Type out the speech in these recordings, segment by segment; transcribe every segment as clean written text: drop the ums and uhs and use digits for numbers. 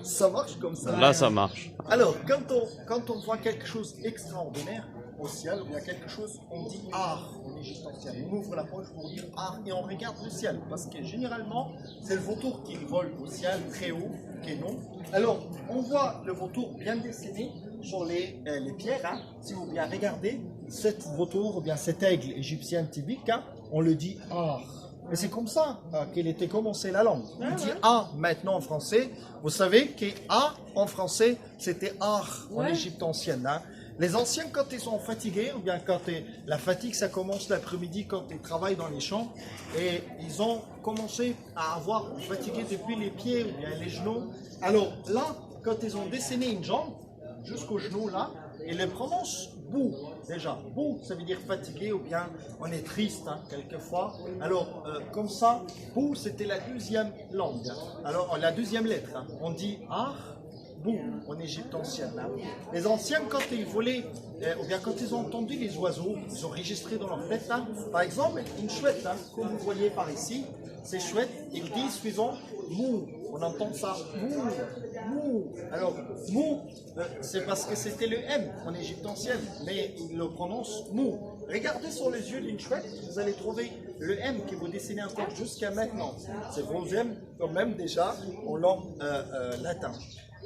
Ça marche comme ça. Là, ça marche. Alors, quand on voit quelque chose d'extraordinaire au ciel, il y a quelque chose, on dit art en Égypte ancienne. On ouvre la poche pour dire art et on regarde le ciel. Parce que généralement, c'est le vautour qui vole au ciel très haut, qui est non. Alors, on voit le vautour bien dessiné sur les pierres. Hein. Si vous bien regardez, cet vautour, ou bien cet aigle égyptien typique, hein, on le dit art. Et c'est comme ça qu'elle était commencée la langue. On dit A maintenant en français. Vous savez que A en français, c'était art en Égypte ancienne. Hein. Les anciens, quand ils sont fatigués, ou bien quand la fatigue, ça commence l'après-midi quand ils travaillent dans les champs, et ils ont commencé à avoir fatigué depuis les pieds ou bien les genoux. Alors là, quand ils ont dessiné une jambe jusqu'au genou là, ils le prononcent bou déjà. Bou, ça veut dire fatigué ou bien on est triste hein, quelquefois. Alors comme ça, bou c'était la deuxième langue. Alors la deuxième lettre. Hein. On dit art, bou en Égypte ancienne. Hein. Les anciens quand ils volaient, ou bien quand ils ont entendu les oiseaux, ils ont enregistré dans leur tête. Hein. Par exemple, une chouette, hein, comme vous voyez par ici, ces chouettes, ils disent suivant mou. On entend ça, mou, mou. Alors, mou, c'est parce que c'était le M en Égypte ancienne, mais ils le prononcent mou. Regardez sur les yeux d'une chouette, vous allez trouver le M qui vous dessinez encore jusqu'à maintenant. C'est vos M quand même déjà en langue latin.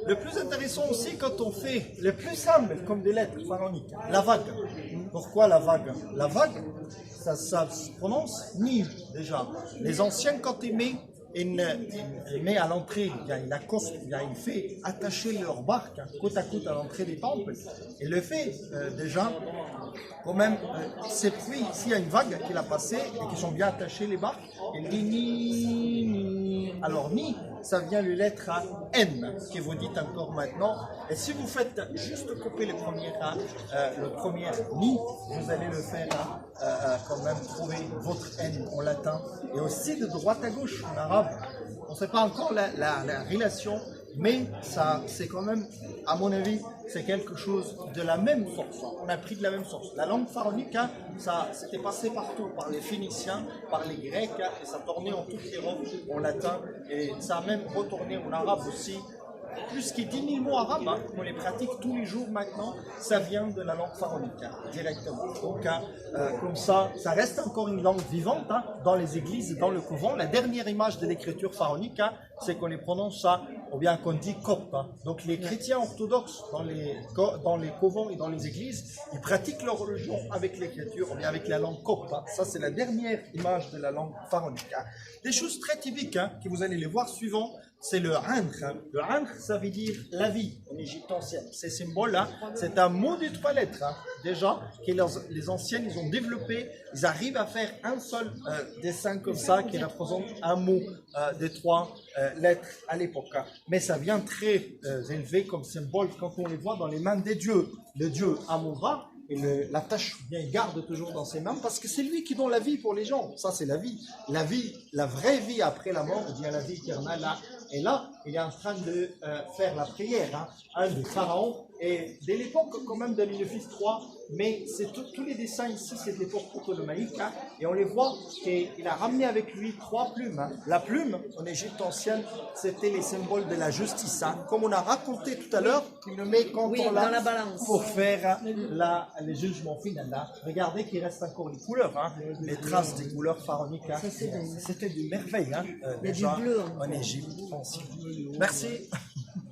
Le plus intéressant aussi quand on fait le plus simple comme des lettres pharaoniques, la vague. Pourquoi la vague? La vague, ça se prononce ni déjà. Les anciens quand ils mettent il met à l'entrée, il fait attacher leur barque côte à côte à l'entrée des temples. Il le fait déjà, quand même, c'est puis s'il y a une vague qui l'a passé et qui sont bien attachées les barques, il dit ni. Alors ni, ça vient le lettre N, que vous dites encore maintenant. Et si vous faites juste couper le premier ni, vous allez le faire quand même trouver votre N en latin. Et aussi de droite à gauche en arabe. On ne sait pas encore la relation, mais ça, c'est quand même, à mon avis, c'est quelque chose de la même source. On a pris de la même source. La langue pharaonique, hein, ça s'était passé partout, par les Phéniciens, par les Grecs, hein, et ça tournait en toute l'Europe, en latin, et ça a même retourné en arabe aussi. Plus que 10 000 mots arabes, hein, on les pratique tous les jours maintenant, ça vient de la langue pharaonique, hein, directement. Donc, comme ça reste encore une langue vivante hein, dans les églises, dans le couvent. La dernière image de l'écriture pharaonique, hein, c'est qu'on les prononce ça, ou bien qu'on dit copte. Hein. Donc, les chrétiens orthodoxes dans les couvents et dans les églises, ils pratiquent leur religion avec l'écriture, ou bien avec la langue copte. Hein. Ça, c'est la dernière image de la langue pharaonique. Hein. Des choses très typiques, hein, que vous allez les voir suivant, c'est le ankh. Hein. Le ankh, ça veut dire la vie en Égypte ancienne. Ces symboles-là, c'est un mot de 3 lettres. Hein. Déjà, que les anciennes, ils ont développé, ils arrivent à faire un seul dessin comme ça qui représente un mot de 3 lettres à l'époque. Hein. Mais ça vient très élevé comme symbole quand on les voit dans les mains des dieux. Le dieu Amon-Ra, et la tâche, bien, il garde toujours dans ses mains parce que c'est lui qui donne la vie pour les gens. Ça, c'est la vie. La vie, la vraie vie après la mort, ou bien la vie éternelle. Là. Et là, il est en train de faire la prière, hein, un des pharaons. Et dès l'époque, quand même, de Ménophis III, mais c'est tous les dessins ici, c'est de l'époque ptolémaïque. Hein, et on les voit qu'il a ramené avec lui 3 plumes. Hein. La plume, en Égypte ancienne, c'était les symboles de la justice. Hein. Comme on a raconté tout à l'heure, il le met quand on l'a dans la balance. pour faire les jugements finaux. Là. Regardez qu'il reste encore les couleurs, hein, les traces des couleurs pharaoniques. Hein. C'était d'une merveille hein, déjà du bleu, en Égypte ancienne. Merci.